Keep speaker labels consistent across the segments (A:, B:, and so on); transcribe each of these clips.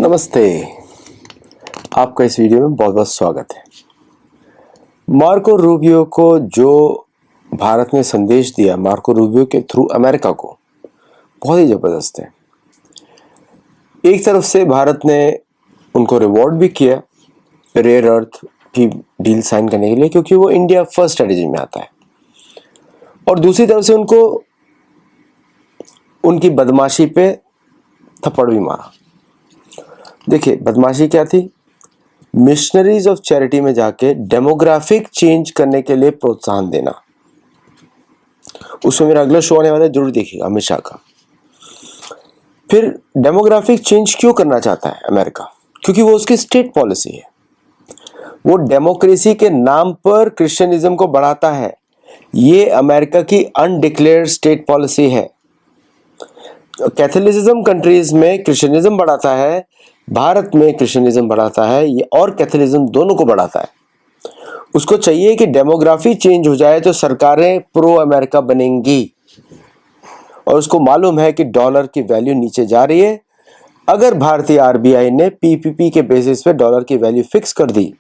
A: नमस्ते, आपका इस वीडियो में बहुत बहुत स्वागत है। मार्को रूबियो को जो भारत ने संदेश दिया, मार्को रूबियो के थ्रू अमेरिका को, बहुत ही ज़बरदस्त है। एक तरफ से भारत ने उनको रिवॉर्ड भी किया रेयर अर्थ की डील साइन करने के लिए, क्योंकि वो इंडिया फर्स्ट स्ट्रेटेजी में आता है, और दूसरी तरफ से उनको उनकी बदमाशी पे थप्पड़ भी मारा। देखिए, बदमाशी क्या थी? मिशनरीज ऑफ चैरिटी में जाके डेमोग्राफिक चेंज करने के लिए प्रोत्साहन देना। उसमें मेरा अगला शो आने वाला है, जरूर देखिएगा, अमित शाह का। फिर डेमोग्राफिक चेंज क्यों करना चाहता है अमेरिका? क्योंकि वो उसकी स्टेट पॉलिसी है। वो डेमोक्रेसी के नाम पर क्रिश्चियनिज्म को बढ़ाता है। ये अमेरिका की अनडिक्लेयर्ड स्टेट पॉलिसी है। कैथोलिसिज्म कंट्रीज में क्रिश्चियनिज्म बढ़ाता है, भारत में क्रिश्चियनिज्म बढ़ाता है, ये और कैथोलिज्म दोनों को बढ़ाता है। उसको चाहिए कि डेमोग्राफी चेंज हो जाए तो सरकारें प्रो अमेरिका बनेंगी, और उसको मालूम है कि डॉलर की वैल्यू नीचे जा रही है। अगर भारतीय आरबीआई ने पीपीपी के बेसिस पे डॉलर की वैल्यू फिक्स कर दी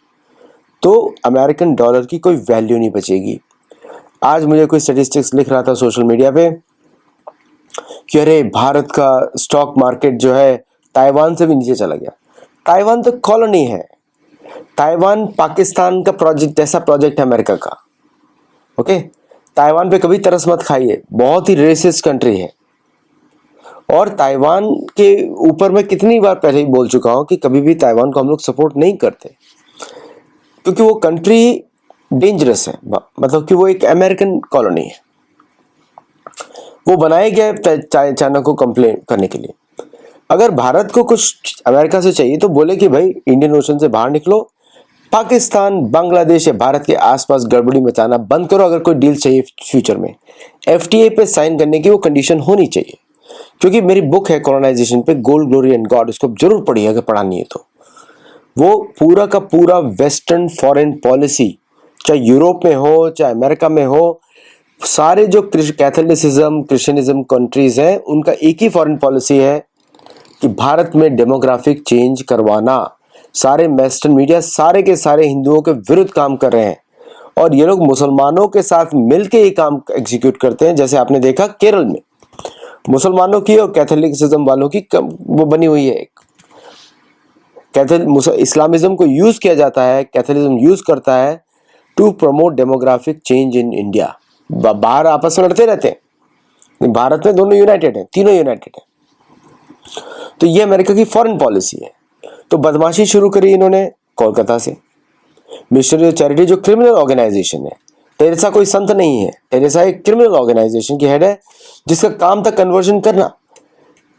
A: तो अमेरिकन डॉलर की कोई वैल्यू नहीं बचेगी। आज मुझे कोई स्टैटिस्टिक्स लिख रहा था सोशल मीडिया पे कि अरे भारत का स्टॉक मार्केट जो है ताइवान से भी नीचे चला गया। ताइवान तो कॉलोनी है। ताइवान पाकिस्तान का प्रोजेक्ट जैसा प्रोजेक्ट है अमेरिका का। ओके, ताइवान पे कभी तरस मत खाइए, बहुत ही रेसिस्ट कंट्री है। और ताइवान के ऊपर मैं कितनी बार पहले ही बोल चुका हूं कि कभी भी ताइवान को हम लोग सपोर्ट नहीं करते, क्योंकि वो कंट्री डेंजरस है। मतलब कि वो एक अमेरिकन कॉलोनी है। वो बनाया गया है चाइना को कंप्लेन करने के लिए। अगर भारत को कुछ अमेरिका से चाहिए तो बोले कि भाई इंडियन ओशन से बाहर निकलो, पाकिस्तान, बांग्लादेश या भारत के आसपास गड़बड़ी मचाना बंद करो। अगर कोई डील चाहिए फ्यूचर में, एफटीए पे साइन करने की वो कंडीशन होनी चाहिए। क्योंकि मेरी बुक है कॉलोनाइजेशन पे, गोल्ड, ग्लोरी एंड गॉड, उसको जरूर पढ़िए अगर पढ़ानी है तो। वो पूरा का पूरा वेस्टर्न फॉरेन पॉलिसी, चाहे यूरोप में हो चाहे अमेरिका में हो, सारे जो कैथोलिसिज्म क्रिश्चियनिज्म कंट्रीज हैं, उनका एक ही फॉरेन पॉलिसी है कि भारत में डेमोग्राफिक चेंज करवाना। सारे वेस्टर्न मीडिया सारे के सारे हिंदुओं के विरुद्ध काम कर रहे हैं, और ये लोग मुसलमानों के साथ मिलकर ये काम एग्जीक्यूट करते हैं। जैसे आपने देखा केरल में मुसलमानों की और कैथोलिसिज्म वालों की वो बनी हुई है। इस्लामिज्म को यूज किया जाता है, कैथोलिज्म यूज करता है to promote demographic change in India. बाहर आपस में लड़ते रहते हैं, भारत में दोनों यूनाइटेड हैं, तीनों यूनाइटेड हैं। तो ये अमेरिका की फॉरेन पॉलिसी है। तो बदमाशी शुरू करी इन्होंने कोलकाता से। मिशनरी चैरिटी जो क्रिमिनल ऑर्गेनाइजेशन है, टेरेसा कोई संत नहीं है, टेरेसा एक क्रिमिनल ऑर्गेनाइजेशन की हेड है जिसका काम था कन्वर्जन करना।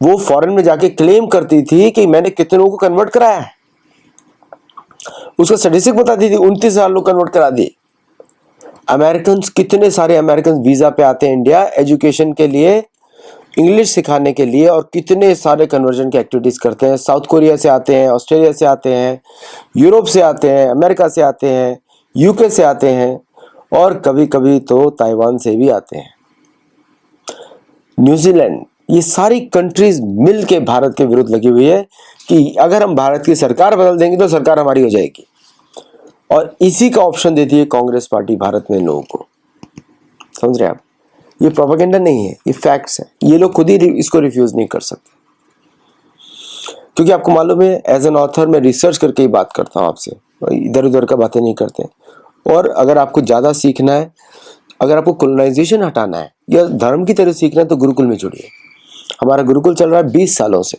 A: वो फॉरेन में जाके क्लेम करती थी कि मैंने कितने लोगों को कन्वर्ट कराया है। उसका स्टैटिस्टिक बताती थी, 29,000 लोग कन्वर्ट करा दिए। अमेरिकन, कितने सारे अमेरिकन वीजा पे आते हैं इंडिया एजुकेशन के लिए, इंग्लिश सिखाने के लिए, और कितने सारे कन्वर्जन की एक्टिविटीज करते हैं। साउथ कोरिया से आते हैं, ऑस्ट्रेलिया से आते हैं, यूरोप से आते हैं, अमेरिका से आते हैं, यूके से आते हैं, और कभी कभी तो ताइवान से भी आते हैं, न्यूजीलैंड। ये सारी कंट्रीज मिल के भारत के विरुद्ध लगी हुई है कि अगर हम भारत की सरकार बदल देंगे तो सरकार हमारी हो जाएगी। और इसी का ऑप्शन देती है कांग्रेस पार्टी भारत में लोगों को। समझ रहे हैं आप? ये प्रोपेगेंडा नहीं है, ये फैक्ट्स है। ये लोग खुद ही इसको रिफ्यूज नहीं कर सकते, क्योंकि आपको मालूम है एज एन ऑथर मैं रिसर्च करके ही बात करता हूँ आपसे, इधर उधर का बातें नहीं करते। और अगर आपको ज़्यादा सीखना है, अगर आपको कोलोनाइजेशन हटाना है या धर्म की तरह सीखना है, तो गुरुकुल में जुड़िए। हमारा गुरुकुल चल रहा है 20 सालों से,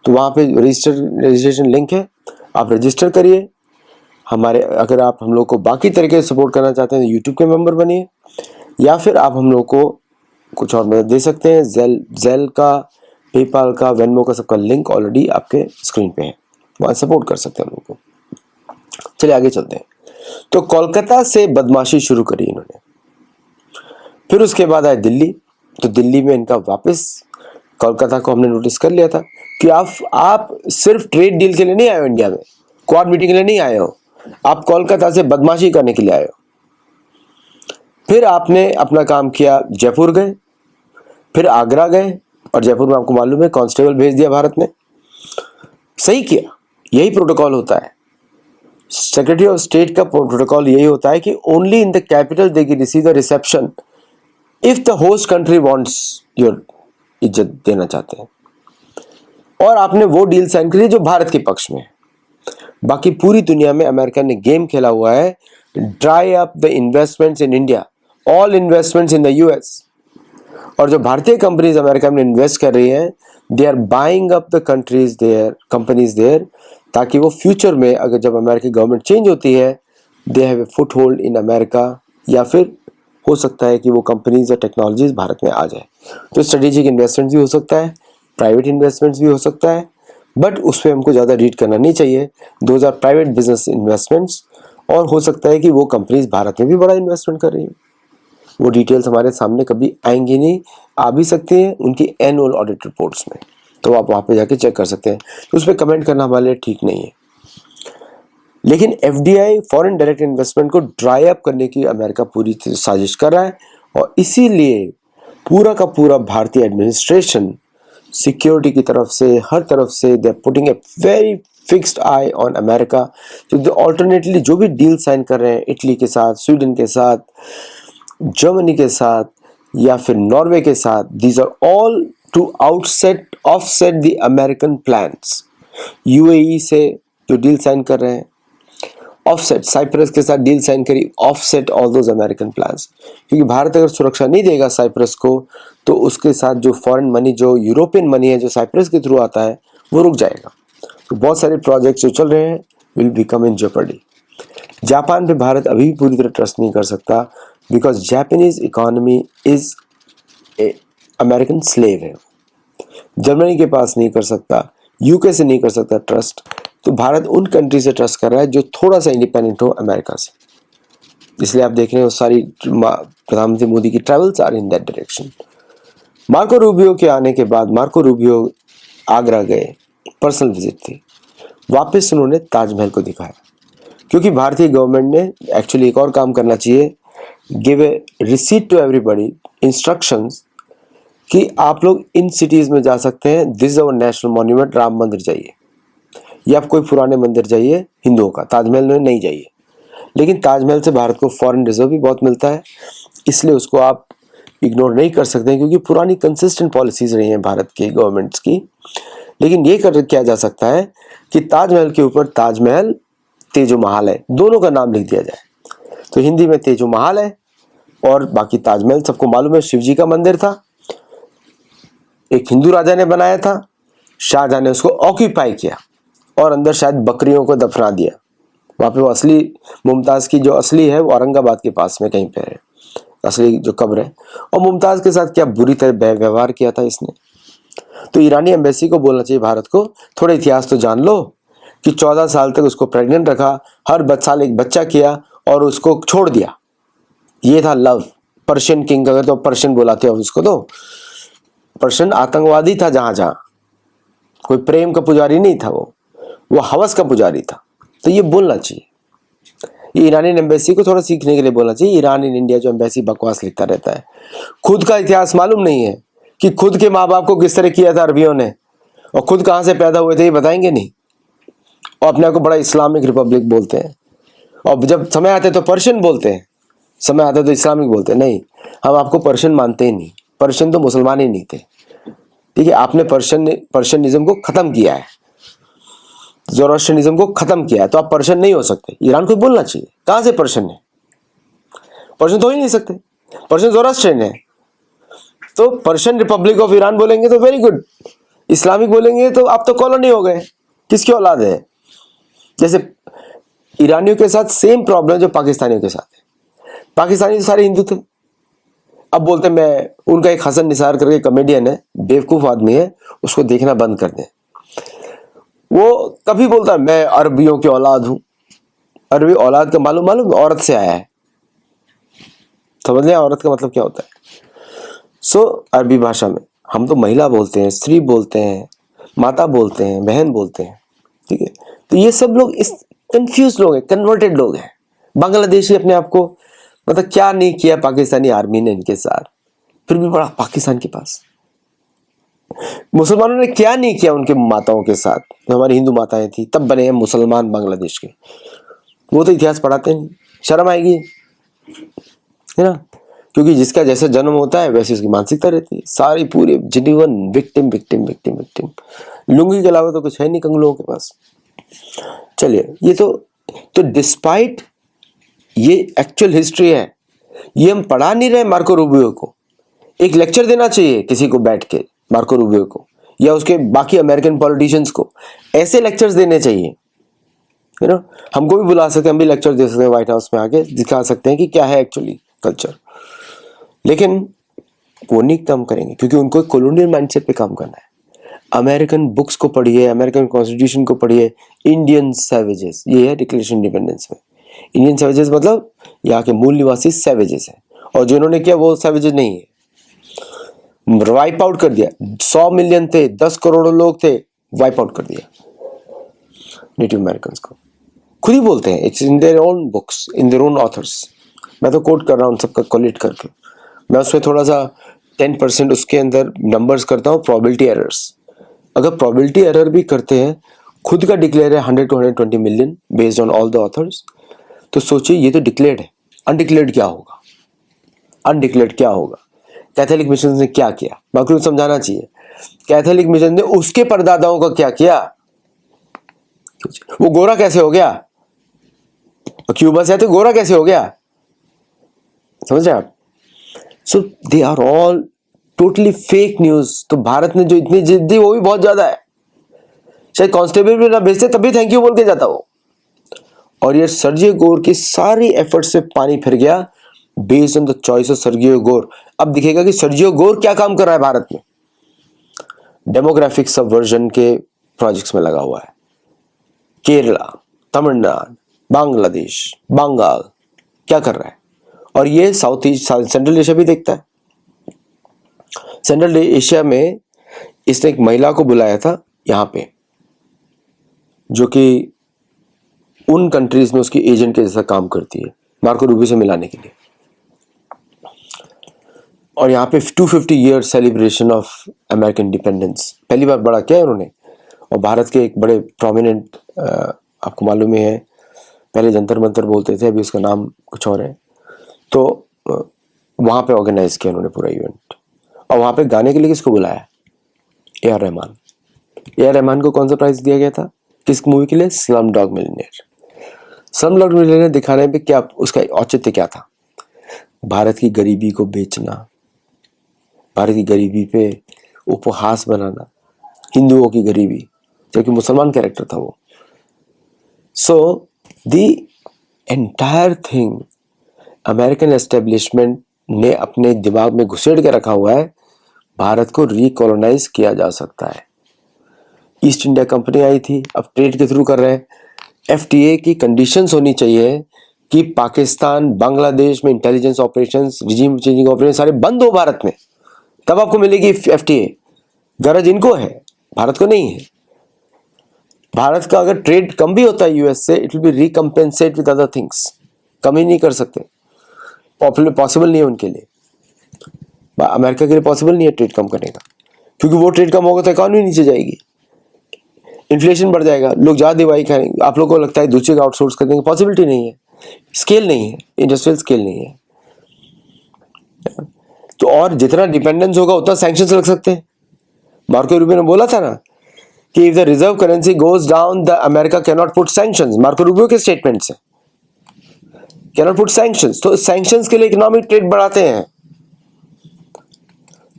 A: तो वहाँ पे रजिस्ट्रेशन लिंक है, आप रजिस्टर करिए। हमारे, अगर आप हम लोग को बाकी तरीके से सपोर्ट करना चाहते हैं तो यूट्यूब के मेंबर बनिए, या फिर आप हम लोग को कुछ और मदद दे सकते हैं। जेल का, पेपाल का, वेनमो का, सबका लिंक ऑलरेडी आपके स्क्रीन पे है, वहाँ सपोर्ट कर सकते हैं हम लोग को। चलिए आगे चलते हैं। तो कोलकाता से बदमाशी शुरू करी इन्होंने, फिर उसके बाद आए दिल्ली। तो दिल्ली में इनका वापस, कोलकाता को हमने नोटिस कर लिया था कि आप सिर्फ ट्रेड डील के लिए नहीं आए हो इंडिया में, क्वाड मीटिंग के लिए नहीं आए हो, आप कोलकाता से बदमाशी करने के लिए आए हो। फिर आपने अपना काम किया, जयपुर गए, फिर आगरा गए, और जयपुर में आपको मालूम है कांस्टेबल भेज दिया भारत ने। सही किया, यही प्रोटोकॉल होता है। सेक्रेटरी ऑफ स्टेट का प्रोटोकॉल यही होता है कि only in the capital they can receive the reception if the host country wants your इज्जत देना चाहते हैं। और आपने वो डील साइन करी जो भारत के पक्ष में है। बाकी पूरी दुनिया में अमेरिका ने गेम खेला हुआ है, dry up the investments in India, all investments in the US. और जो भारतीय कंपनीज अमेरिका में इन्वेस्ट कर रही हैं, they are buying up the countries there, companies there, ताकि वो फ्यूचर में अगर जब अमेरिकी गवर्नमेंट चेंज होती है, they have a foot hold in America, या फिर हो सकता है कि वो कंपनीज और टेक्नोलॉजीज भारत में आ जाए। तो स्ट्रेटेजिक इन्वेस्टमेंट भी हो सकता है, प्राइवेट इन्वेस्टमेंट्स भी हो सकता है, बट उस पर हमको ज़्यादा रीड करना नहीं चाहिए। 2000 प्राइवेट बिजनेस इन्वेस्टमेंट्स, और हो सकता है कि वो कंपनीज भारत में भी बड़ा इन्वेस्टमेंट कर रही हैं। वो डिटेल्स हमारे सामने कभी आएंगी नहीं, आ भी सकती हैं उनकी एनुअल ऑडिट रिपोर्ट्स में, तो आप वहाँ पे जाके चेक कर सकते हैं। तो उस पर कमेंट करना हमारे लिए ठीक नहीं है। लेकिन एफडीआई, फॉरेन डायरेक्ट इन्वेस्टमेंट को ड्राई अप करने की अमेरिका पूरी साजिश कर रहा है, और इसीलिए पूरा का पूरा भारतीय एडमिनिस्ट्रेशन सिक्योरिटी की तरफ से, हर तरफ से, they are putting a very fixed eye on America. तो ऑल्टरनेटली जो भी डील साइन कर रहे हैं इटली के साथ, स्वीडन के साथ, जर्मनी के साथ, या फिर नॉर्वे के साथ, these are all to offset the American plans. UAE से जो डील साइन कर रहे हैं, ऑफसेट, साइप्रस के साथ डील साइन करी, offset all those American plans. क्योंकि भारत अगर सुरक्षा नहीं देगा साइप्रस को, तो उसके साथ जो फॉरेन मनी, जो यूरोपियन मनी है, जो साइप्रस के थ्रू आता है, वो रुक जाएगा। तो बहुत सारे प्रोजेक्ट्स जो चल रहे हैं will become in Jeopardy. Japan पे भारत अभी भी पूरी तरह ट्रस्ट नहीं कर सकता, because Japanese economy is a American slave है। जर्मनी के पास नहीं कर सकता, यूके से नहीं कर सकता ट्रस्ट, तो भारत उन कंट्री से ट्रस्ट कर रहा है जो थोड़ा सा इंडिपेंडेंट हो अमेरिका से। इसलिए आप देख रहे हो सारी प्रधानमंत्री मोदी की travels are in that direction. Marco Rubio के आने के बाद, मार्को रूबियो आगरा गए, पर्सनल विजिट थी, वापस उन्होंने ताजमहल को दिखाया। क्योंकि भारतीय गवर्नमेंट ने एक्चुअली एक और काम करना चाहिए, give a receipt to everybody, instructions कि आप लोग इन सिटीज़ में जा सकते हैं, this is our national monument, Ram Mandir जाइए, या आप कोई पुराने मंदिर जाइए हिंदुओं का, ताजमहल में नहीं जाइए। लेकिन ताजमहल से भारत को फॉरेन रिजर्व भी बहुत मिलता है, इसलिए उसको आप इग्नोर नहीं कर सकते, क्योंकि पुरानी कंसिस्टेंट पॉलिसीज रही हैं भारत की गवर्नमेंट्स की। लेकिन ये किया जा सकता है कि ताजमहल के ऊपर ताजमहल, तेजो महाल है, दोनों का नाम लिख दिया जाए। तो हिंदी में तेजो महाल है, और बाकी ताजमहल सबको मालूम है शिव जी का मंदिर था, एक हिंदू राजा ने बनाया था, शाहजहां ने उसको ऑक्यूपाई किया और अंदर शायद बकरियों को दफना दिया। वहाँ पे वो असली मुमताज़ की जो असली है वो औरंगाबाद के पास में कहीं पे है, असली जो कब्र है। और मुमताज़ के साथ क्या बुरी तरह व्यवहार किया था इसने। तो ईरानी एम्बेसी को बोलना चाहिए भारत को, थोड़ा इतिहास तो जान लो कि 14 साल तक उसको प्रेग्नेंट रखा, हर साल एक बच्चा किया और उसको छोड़ दिया। ये था लव। पर्शियन किंग, अगर तो पर्शियन बुलाते हो उसको, तो पर्शियन आतंकवादी था, जहां जहां कोई प्रेम का पुजारी नहीं था, वो हवस का पुजारी था। तो ये बोलना चाहिए, ये ईरानी एम्बेसी को थोड़ा सीखने के लिए बोलना चाहिए। ईरान इन इंडिया जो एम्बेसी बकवास लिखता रहता है, खुद का इतिहास मालूम नहीं है कि खुद के माँ बाप को किस तरह किया था अरबियों ने, और खुद कहाँ से पैदा हुए थे ये बताएंगे नहीं, और अपने को बड़ा इस्लामिक रिपब्लिक बोलते हैं। और जब समय आते तो पर्शियन बोलते हैं, समय आता तो इस्लामिक बोलते हैं। नहीं, हम आपको पर्शियन मानते ही नहीं, पर्शियन तो मुसलमान ही नहीं थे। ठीक है, आपने पर्शियनिज्म को खत्म किया है, ज़ोरास्ट्रियनिज्म को खत्म किया है, तो आप पर्शियन नहीं हो सकते। ईरान को बोलना चाहिए, कहां से पर्शियन है, पर्शियन तो हो ही नहीं सकते, पर्शियन ज़ोरास्ट्रियन है। तो पर्शियन रिपब्लिक ऑफ ईरान बोलेंगे तो वेरी गुड, इस्लामिक बोलेंगे तो आप तो कॉलोनी हो गए, किसकी औलाद है। जैसे ईरानियों के साथ सेम प्रॉब्लम जो पाकिस्तानियों के साथ है, पाकिस्तानी तो सारे हिंदू थे, अब बोलते हैं मैं, उनका एक हसन निसार करके कॉमेडियन है, बेवकूफ आदमी है, उसको देखना बंद कर दें। वो कभी बोलता है मैं अरबियों की औलाद हूं। अरबी औलाद का मालूम औरत से आया है, समझ लें औरत का मतलब क्या होता है। सो अरबी भाषा में हम तो महिला बोलते हैं, स्त्री बोलते हैं, माता बोलते हैं, बहन बोलते हैं। ठीक है, तो ये सब लोग इस कंफ्यूज लोग हैं, कन्वर्टेड लोग हैं। बांग्लादेशी अपने आप को, मतलब क्या नहीं किया पाकिस्तानी आर्मी ने इनके साथ, फिर भी बड़ा पाकिस्तान के पास। मुसलमानों ने क्या नहीं किया उनके माताओं के साथ, जो हमारी हिंदू माताएं थी, तब बने हैं मुसलमान बांग्लादेश के। वो तो इतिहास पढ़ाते नहीं, शर्म आएगी, है ना। क्योंकि जिसका जैसा जन्म होता है वैसी उसकी मानसिकता रहती है। सारी पूरी जीवन victim victim victim victim, lungi के अलावा तो कुछ है नहीं कंगलों के पास। चलिए, ये तो डिस्पाइट ये एक्चुअल हिस्ट्री है, ये हम पढ़ा नहीं रहे मार्को रूबियो को। एक लेक्चर देना चाहिए किसी को बैठ के, मार्को रूबियो को या उसके बाकी अमेरिकन पॉलिटिशियंस को, ऐसे लेक्चर्स देने चाहिए, है ना। हमको भी बुला सकते हैं, हम भी लेक्चर दे सकते हैं व्हाइट हाउस में आके, दिखा सकते हैं कि क्या है एक्चुअली कल्चर। लेकिन वो नहीं काम करेंगे क्योंकि उनको कॉलोनियल माइंडसेट पे काम करना है। अमेरिकन बुक्स को पढ़िए, अमेरिकन कॉन्स्टिट्यूशन को पढ़िए। इंडियन सैवेजेस, ये है डिक्लेरेशन इंडिपेंडेंस में। इंडियन सैवेजेस मतलब यहाँ के मूल निवासी सैवेजेस हैं, और जो इन्होंने किया वो सैवेजेस नहीं है, वाइप आउट कर दिया। 100 मिलियन थे, 10 करोड़ लोग थे, वाइप आउट कर दिया नेटिव अमेरिकन को। खुद ही बोलते हैं, it's in their own books, in their own authors. मैं तो कोट कर रहा हूँ सबका कोलेट करके। मैं उसमें थोड़ा सा 10% उसके अंदर नंबर्स करता हूँ, प्रोबेबिलिटी एरर्स। अगर प्रोबेबिलिटी एरर भी करते हैं, खुद का डिक्लेयर है 100 to 120 million based on all the author's, तो सोचिए ये तो डिक्लेयर्ड है, अनडिक्लेयर्ड क्या होगा, अनडिक्लेयर्ड क्या होगा। कैथोलिक मिशन ने क्या किया, बाकी समझाना चाहिए। कैथोलिक मिशन ने उसके परदादाओं का क्या किया, वो गोरा कैसे हो गया, क्यूबा से आते गोरा कैसे हो गया, समझ रहे आप। So they are all totally fake news. तो भारत ने जो इतनी जिद दी वो भी बहुत ज्यादा है, शायद कांस्टेबल भी ना भेजते तभी थैंक यू बोल के जाता वो। और ये सर्जियो गोर की सारी एफर्ट से पानी फिर गया based on the choice of Sergio Gor. अब दिखेगा कि सर्जियो गोर क्या काम कर रहा है भारत में, डेमोग्राफिक सबवर्जन के प्रोजेक्ट्स में लगा हुआ है। केरला, तमिलनाडु, बांग्लादेश, बंगाल क्या कर रहा है, और ये साउथ ईस्ट सेंट्रल एशिया भी देखता है। सेंट्रल एशिया में इसने एक महिला को बुलाया था यहाँ पे, जो कि उन कंट्रीज में उसकी एजेंट के जैसा काम करती है, मार्को रूबियो से मिलाने के लिए। और यहाँ पे 250 year celebration of American independence पहली बार बड़ा किया है उन्होंने। और भारत के एक बड़े प्रोमिनेंट, आपको मालूम ही है, पहले जंतर मंतर बोलते थे, अभी उसका नाम कुछ और है, तो वहाँ पे ऑर्गेनाइज किया उन्होंने पूरा इवेंट। और वहाँ पे गाने के लिए किसको बुलाया, A R Rahman. A R Rahman को कौन सा प्राइज दिया गया था, किस मूवी के लिए, slum dog millionaire. Slum dog millionaire दिखाने पे क्या उसका औचित्य क्या था, भारत की गरीबी को बेचना, भारत की गरीबी पे उपहास बनाना, हिंदुओं की गरीबी, जबकि मुसलमान कैरेक्टर था वो। So the entire thing American establishment ने अपने दिमाग में घुसेड़ के रखा हुआ है, भारत को रिकॉलोनाइज किया जा सकता है। ईस्ट इंडिया कंपनी आई थी, अब ट्रेड के थ्रू कर रहे हैं। एफटीए की कंडीशंस होनी चाहिए कि पाकिस्तान, बांग्लादेश में intelligence operations, regime changing operation सारे बंद हो भारत में, तब आपको मिलेगी एफटीए। गरज इनको है, भारत को नहीं है। भारत का अगर ट्रेड कम भी होता है यूएस से, it will be recompensated with other things. कम ही नहीं कर सकते, पॉसिबल नहीं है उनके लिए। अमेरिका के लिए पॉसिबल नहीं है ट्रेड कम करने का, क्योंकि वो ट्रेड कम होगा तो इकॉनमी नीचे जाएगी, इन्फ्लेशन बढ़ जाएगा, लोग ज्यादा दवाई खाएंगे। आप लोगों को लगता है दूसरे का आउटसोर्स कर देंगे, पॉसिबिलिटी नहीं है, स्केल नहीं है, इंडस्ट्रियल स्केल नहीं है। तो और जितना डिपेंडेंस होगा उतना सैंक्शंस लग सकते हैं। मार्को रूबियो ने बोला था ना कि if the reserve currency goes down the America can not put sanctions. Marco Rubio के स्टेटमेंट से कैन नॉट पुट सैंक्शंस। तो सैंक्शंस के लिए इकोनॉमिक ट्रेड बढ़ाते हैं।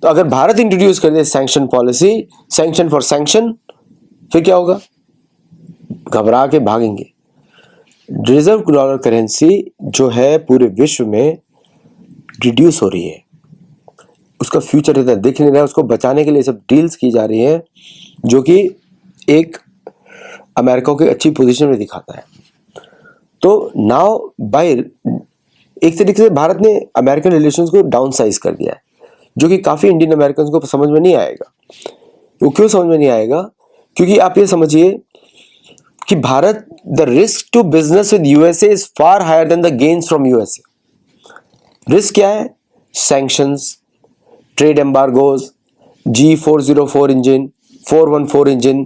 A: तो अगर भारत इंट्रोड्यूस कर दे sanction policy, sanction for sanction, फिर क्या होगा, घबरा के भागेंगे। रिजर्व डॉलर करेंसी जो है पूरे विश्व में रिड्यूस हो रही है, उसका फ्यूचर इतना दिख नहीं रहा है, उसको बचाने के लिए सब डील्स की जा रही है, जो कि एक अमेरिका को अच्छी पोजीशन में दिखाता है। तो नाउ बाय एक तरीके से भारत ने अमेरिकन रिलेशंस को डाउन साइज कर दिया है, जो कि काफी इंडियन अमेरिकन को समझ में नहीं आएगा। वो क्यों समझ में नहीं आएगा, क्योंकि आप ये समझिए कि Bharat, the risk to business with USA is far higher than the gains from USA. Risk क्या है, sanctions, trade embargoes, G404 engine, 414 engine.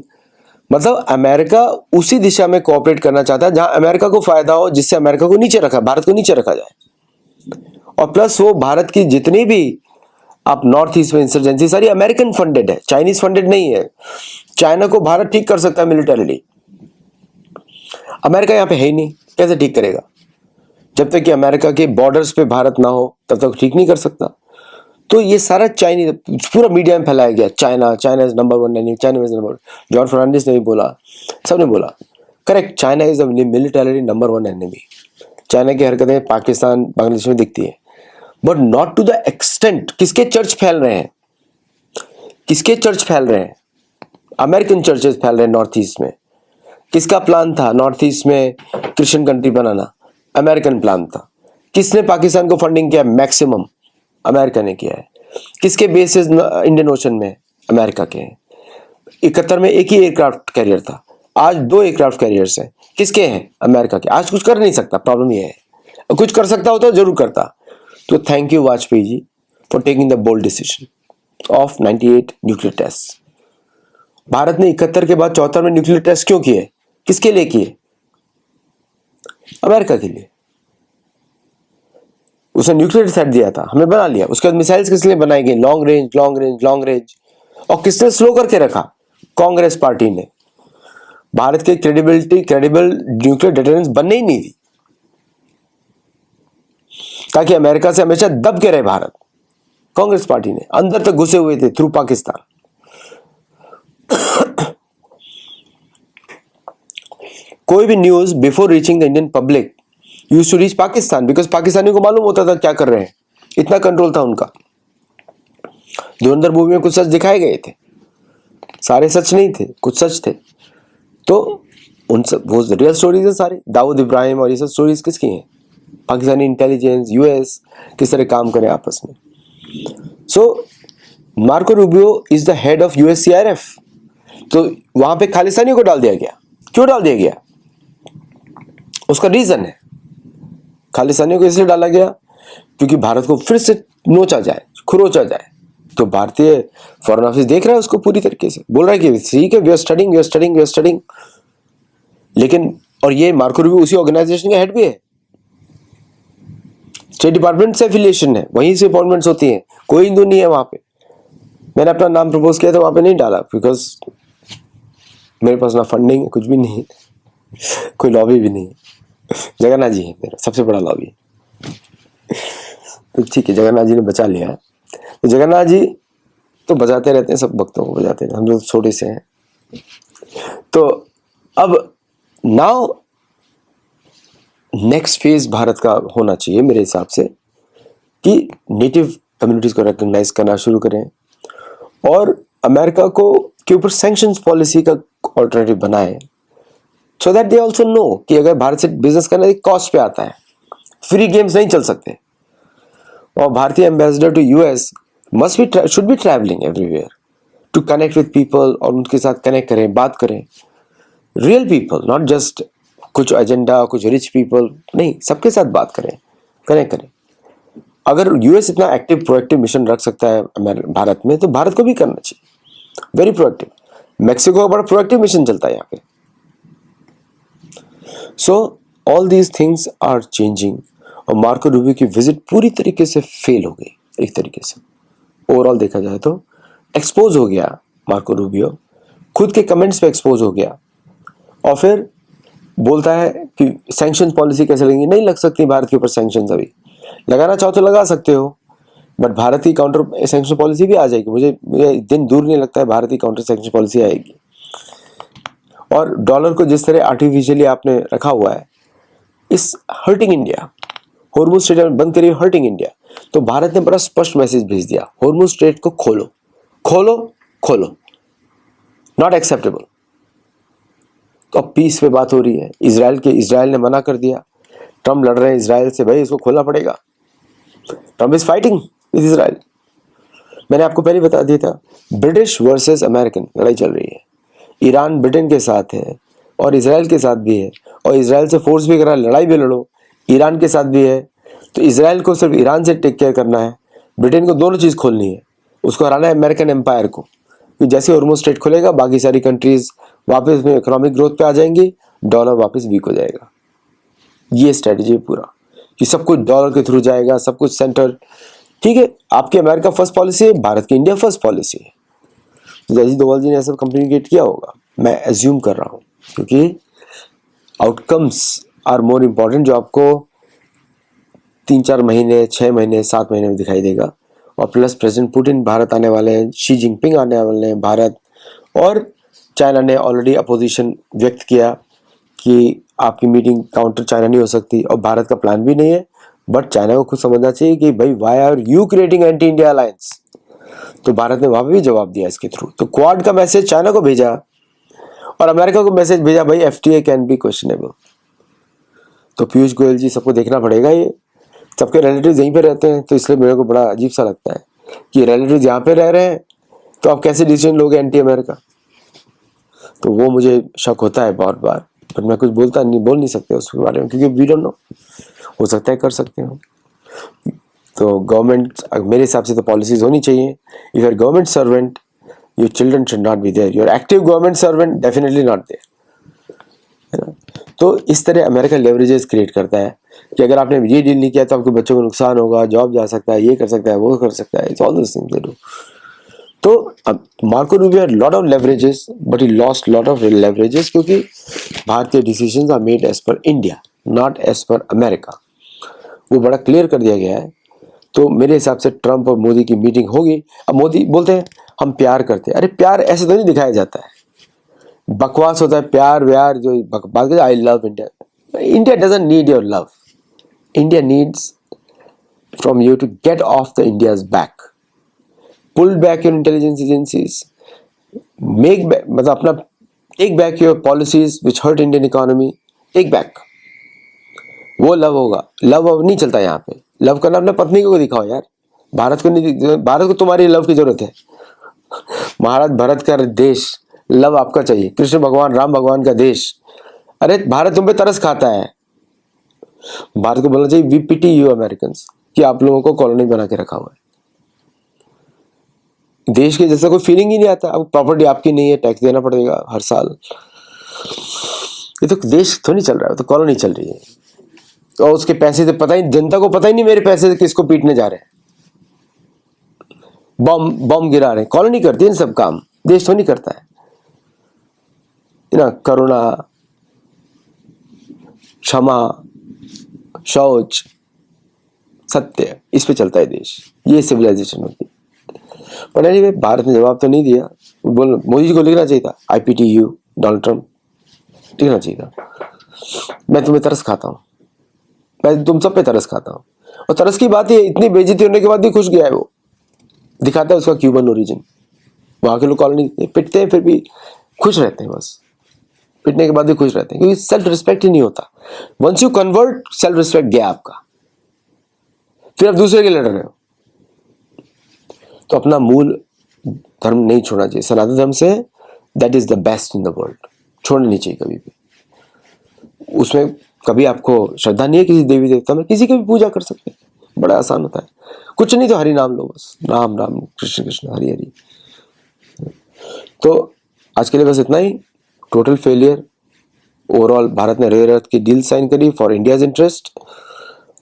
A: मतलब अमेरिका उसी दिशा में कोऑपरेट करना चाहता है जहां अमेरिका को फायदा हो, जिससे अमेरिका को नीचे रखा, भारत को नीचे रखा जाए। और प्लस वो भारत की जितनी भी आप नॉर्थ ईस्ट में इंसर्जेंसी सारी अमेरिकन फंडेड है, चाइनीज फंडेड नहीं है। चाइना को भारत ठीक कर सकता है मिलिटरीली, अमेरिका यहाँ पे है ही नहीं, कैसे ठीक करेगा? जब तक कि अमेरिका के बॉर्डर्स पे भारत ना हो तब तक ठीक नहीं कर सकता। तो ये सारा चाइनीज पूरा मीडिया में फैलाया गया, China is number one enemy, China is number. John Fernandes ने भी बोला, सबने बोला, correct, China is the military number one enemy. चाइना की हरकतें पाकिस्तान बांग्लादेश में दिखती है, but not to the extent. किसके चर्च फैल रहे हैं? किसके चर्च फैल रहे हैं? अमेरिकन चर्चेस फैल रहे हैं नॉर्थ ईस्ट में। किसका प्लान था नॉर्थ ईस्ट में क्रिश्चियन कंट्री बनाना? अमेरिकन प्लान था। किसने पाकिस्तान को फंडिंग किया? मैक्सिमम अमेरिका ने किया है। किसके बेसिस इंडियन ओशन में? अमेरिका के हैं। 71 में एक ही एयरक्राफ्ट कैरियर था, आज 2 एयरक्राफ्ट कैरियर्स हैं। किसके हैं? अमेरिका के। आज कुछ कर नहीं सकता, प्रॉब्लम ये है। कुछ कर सकता हो तो जरूर करता। तो thank you Vajpayee ji for taking the bold decision of 98 nuclear test. Bharat ने 71 के बाद 74 में न्यूक्लियर टेस्ट क्यों किए? किसके लिए किए? अमेरिका के लिए। उसने न्यूक्लियर थ्रेट दिया था, हमने बना लिया। उसके बाद मिसाइल्स किस लिए बनाई गई? Long range, long range, long range. और किसने स्लो करके रखा? कांग्रेस पार्टी ने। भारत की क्रेडिबल न्यूक्लियर डिटरेंस बनने ही नहीं दी, ताकि अमेरिका से हमेशा दब के रहे भारत। कांग्रेस पार्टी ने अंदर तक घुसे हुए थे थ्रू पाकिस्तान। कोई भी news before reaching the Indian public used to reach Pakistan, because पाकिस्तानियों को मालूम होता था क्या कर रहे हैं। इतना कंट्रोल था उनका। धुरंधर मूवी में कुछ सच दिखाए गए थे, सारे सच नहीं थे, कुछ सच थे। तो उन सब वो रियल स्टोरीज है सारे। दाऊद इब्राहिम और ये सब स्टोरीज किसकी हैं? पाकिस्तानी इंटेलिजेंस, यूएस किस तरह काम करे आपस में। So Marco Rubio is the head of USCRF. तो वहां पे खालिस्तानियों को डाल दिया गया। क्यों डाल दिया गया? उसका रीजन है। खालिस्तानियों को इसलिए डाला गया क्योंकि भारत को फिर से नोचा जाए, खुरोचा जाए। तो भारतीय फॉरेन ऑफिस देख रहा है उसको पूरी तरीके से, बोल रहा है कि ठीक है, we are studying, we are studying, we are studying. लेकिन और ये मार्को रूबियो उसी ऑर्गेनाइजेशन का हेड भी है। स्टेट डिपार्टमेंट से एफिलिएशन है, वहीं से अपॉइंटमेंट्स होती हैं। कोई हिंदू नहीं है वहां पे। मैंने अपना नाम प्रपोज किया था, वहां पे नहीं डाला, बिकॉज मेरे पास ना फंडिंग है, कुछ भी नहीं है, कोई लॉबी भी नहीं है। जगन्नाथ जी है मेरा सबसे बड़ा लॉबी। तो ठीक है, जगन्नाथ जी ने बचा लिया। तो जगन्नाथ जी तो बजाते रहते हैं, सब भक्तों को बजाते हैं, हम लोग छोटे से हैं। तो अब नाउ नेक्स्ट फेज भारत का होना चाहिए मेरे हिसाब से कि नेटिव कम्युनिटीज को रिकॉग्नाइज करना शुरू करें और अमेरिका को के ऊपर सैंक्शंस पॉलिसी का ऑल्टरनेटिव बनाए, so that they also know कि अगर भारत से बिजनेस करना एक कॉस्ट पे आता है, फ्री गेम्स नहीं चल सकते। और भारतीय ambassador to US must be should be travelling everywhere to connect with people, और उनके साथ कनेक्ट करें, बात करें, रियल पीपल, नॉट जस्ट कुछ एजेंडा, कुछ रिच पीपल नहीं, सबके साथ बात करें, कनेक्ट करें। अगर यूएस इतना एक्टिव प्रोएक्टिव मिशन रख सकता है भारत में, तो भारत को भी करना चाहिए, वेरी प्रोएक्टिव। मेक्सिको का बड़ा प्रोएक्टिव मिशन चलता है यहाँ पे। So all these things are changing. और मार्को रूबियो की विजिट पूरी तरीके से फेल हो गई, एक तरीके से ओवरऑल देखा जाए तो। एक्सपोज हो गया मार्को रूबियो, खुद के कमेंट्स पे एक्सपोज हो गया। और फिर बोलता है कि सैंक्शन पॉलिसी कैसे लगेंगी? नहीं लग सकती भारत के ऊपर सैंक्शन। अभी लगाना चाहो तो लगा सकते हो, बट भारत की काउंटर सैंक्शन पॉलिसी भी आ जाएगी। मुझे दिन दूर नहीं लगता है भारत की काउंटर सैंक्शन पॉलिसी आएगी। और डॉलर को जिस तरह आर्टिफिशियली आपने रखा हुआ है, इस हर्टिंग इंडिया। हॉर्मुज स्ट्रेट बंद करिए, हर्टिंग इंडिया। तो भारत ने बड़ा स्पष्ट मैसेज भेज दिया, हॉर्मुज स्ट्रेट को खोलो, खोलो, खोलो, नॉट एक्सेप्टेबल। तो अब पीस पे बात हो रही है। इजराइल ने मना कर दिया। ट्रम्प लड़ रहे हैं इजराइल से, भाई इसको खोलना पड़ेगा। Trump is fighting with Israel. मैंने आपको पहले बता दिया था, ब्रिटिश वर्सेस अमेरिकन लड़ाई चल रही है। ईरान ब्रिटेन के साथ है और इजराइल के साथ भी है, और इजराइल से फोर्स भी करा, लड़ाई भी लड़ो, ईरान के साथ भी है। तो इजराइल को सिर्फ ईरान से टेक केयर करना है, ब्रिटेन को दोनों चीज़ खोलनी है। उसको हराना है अमेरिकन एम्पायर को, कि जैसे हॉर्मोज स्ट्रेट खुलेगा बाकी सारी कंट्रीज वापस में इकोनॉमिक ग्रोथ पे आ जाएंगी, डॉलर वापस वीक हो जाएगा। ये स्ट्रेटजी है पूरा, कि सब कुछ डॉलर के थ्रू जाएगा, सब कुछ सेंटर। ठीक है, आपकी अमेरिका फर्स्ट पॉलिसी है, भारत की इंडिया फर्स्ट पॉलिसी है। तो अजीत डोभाल जी ने ऐसा कम्युनिकेट किया होगा, मैं एज्यूम कर रहा हूँ, क्योंकि आउटकम्स आर मोर इम्पॉर्टेंट, जो आपको 3-4 महीने, 6 महीने, 7 महीने में दिखाई देगा। और प्लस प्रेसिडेंट पुतिन भारत आने वाले हैं, शी जिनपिंग आने वाले हैं भारत, और चाइना ने ऑलरेडी अपोजिशन व्यक्त किया कि आपकी मीटिंग काउंटर चाइना नहीं हो सकती, और भारत का प्लान भी नहीं है। बट चाइना को खुद समझना चाहिए कि भाई why are you creating anti India alliance. तो भारत ने वहां पर भी जवाब दिया इसके थ्रू। तो क्वाड का मैसेज चाइना को भेजा और अमेरिका को मैसेज भेजा, भाई एफटीए कैन बी क्वेश्चनेबल। तो पीयूष गोयल जी, सबको देखना पड़ेगा, ये सबके रिलेटिव्स यहीं पे रहते हैं, तो इसलिए मेरे को बड़ा अजीब सा लगता है कि रिलेटिव्स यहाँ पे रह रहे हैं तो आप कैसे डिसीजन लोगे एंटी अमेरिका। तो वो मुझे शक होता है बहुत बार, पर मैं कुछ बोल नहीं सकते उसके बारे में, क्योंकि वी डोंट नो, हो सकता है कर सकते हो। तो गवर्नमेंट, मेरे हिसाब से तो पॉलिसीज होनी चाहिए, if you are government servant your children should not be there, your active government servant definitely not there, है ना। तो इस तरह अमेरिका लेवरेजेस क्रिएट करता है कि अगर आपने ये डील नहीं किया तो आपके बच्चों को नुकसान होगा, जॉब जा सकता है, ये कर सकता है, वो कर सकता है, it's all this things they do. तो Marco Rubio had lot of leverages but he lost lot of leverages, क्योंकि भारतीय decisions are made as per India, not as per America. वो बड़ा क्लियर कर दिया गया है। तो मेरे हिसाब से ट्रम्प और मोदी की मीटिंग होगी। अब मोदी बोलते हैं हम प्यार करते हैं, अरे प्यार ऐसे तो नहीं दिखाया जाता है, बकवास होता है प्यार व्यार, जो बात करते I love India. India doesn't need your love, India needs from you to get off the India's back, pull back your intelligence agencies, make back, मतलब अपना take back your policies which hurt Indian economy, take back, वो love होगा। Love अब नहीं चलता यहाँ पे, love करना अपने पत्नी को दिखाओ यार, भारत को नहीं, भारत को तुम्हारी लव की जरूरत है। महाराज भरत का देश, लव आपका चाहिए, कृष्ण भगवान राम भगवान का देश, अरे भारत तुम पे तरस खाता है। भारत को बोलना चाहिए वी पिटी यू अमेरिकन्स, कि आप लोगों को कॉलोनी बना के रखा हुआ है, देश के जैसा कोई फीलिंग ही नहीं आता। अब प्रॉपर्टी आपकी नहीं है, टैक्स देना पड़ेगा हर साल, ये तो देश तो नहीं चल रहा है, तो कॉलोनी चल रही है। और उसके पैसे से पता ही, जनता को पता ही नहीं मेरे पैसे से किसको पीटने जा रहे हैं, बम गिरा रहे हैं, कॉलोनी करती है सब काम, देश तो नहीं करता है ना। करुणा, क्षमा, शौच, सत्य, इस पे चलता है देश, ये सिविलाइजेशन होती है। पर एनीवे, भारत ने जवाब तो नहीं दिया। बोल, मोदी जी को लिखना चाहिए था IPTU, डोनाल्ड ट्रम्प लिखना चाहिए था, मैं तुम्हें तरस खाता हूँ, मैं तुम सब पे तरस खाता हूँ। और तरस की बात है, इतनी बेइज्जती होने के बाद भी खुश गया है वो, दिखाता है उसका क्यूबन ओरिजिन। वहां के लोग कॉलोनी पिटते हैं फिर भी खुश रहते हैं, बस पिटने के बाद भी खुश रहते हैं, क्योंकि सेल्फ रिस्पेक्ट ही नहीं होता। Once you convert, self respect गया आपका, फिर आप दूसरे के लड़ रहे हो। तो अपना मूल धर्म नहीं छोड़ना चाहिए, सनातन धर्म say that is the best in the world, छोड़ना नहीं चाहिए कभी भी। उसमें कभी आपको श्रद्धा नहीं है किसी देवी देवता में, किसी की भी पूजा कर सकते हैं, बड़ा आसान होता है। कुछ नहीं तो हरि नाम लो, बस राम राम कृष्ण कृष्ण हरि हरि। तो आज के लिए बस इतना ही। Total failure overall. भारत ने रेयर अर्थ की डील साइन करी फॉर इंडियाज इंटरेस्ट,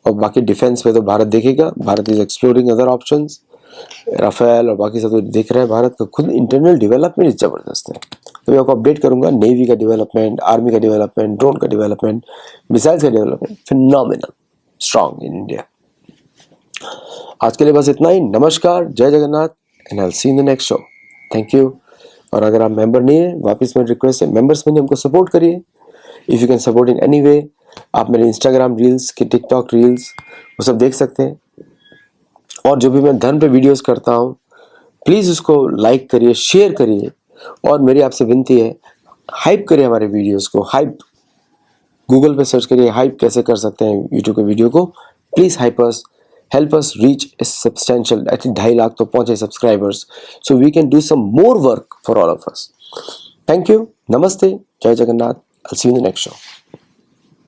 A: और बाकी डिफेंस पे तो भारत देखेगा, Bharat is exploring other options, Rafale और बाकी सब तो देख रहे हैं। भारत का खुद इंटरनल डेवलपमेंट जबरदस्त है, तो मैं आपको अपडेट करूंगा। नेवी का डेवलपमेंट, आर्मी का डेवलपमेंट, ड्रोन का डेवलपमेंट, मिसाइल्स का development, phenomenal strong in India. आज के लिए बस इतना ही। नमस्कार, जय Jagannath, and I will see in the next show. Thank you. और अगर आप मेंबर नहीं है, वापस मेरी रिक्वेस्ट है, मेंबर्स में हमको सपोर्ट करिए। If you can support in any way, आप मेरे इंस्टाग्राम रील्स की, टिकटॉक रील्स, वो सब देख सकते हैं। और जो भी मैं धर्म पे वीडियोस करता हूँ, प्लीज़ उसको लाइक करिए, शेयर करिए। और मेरी आपसे विनती है, हाइप करिए हमारे वीडियोस को। हाइप गूगल पे सर्च करिए, हाइप कैसे कर सकते हैं यूट्यूब के वीडियो को। Please hype us, help us reach a substantial, at least 2.5 lakh तो पहुंचे subscribers, so we can do some more work for all of us. Thank you. Namaste. Jai Jagannath. I'll see you in the next show.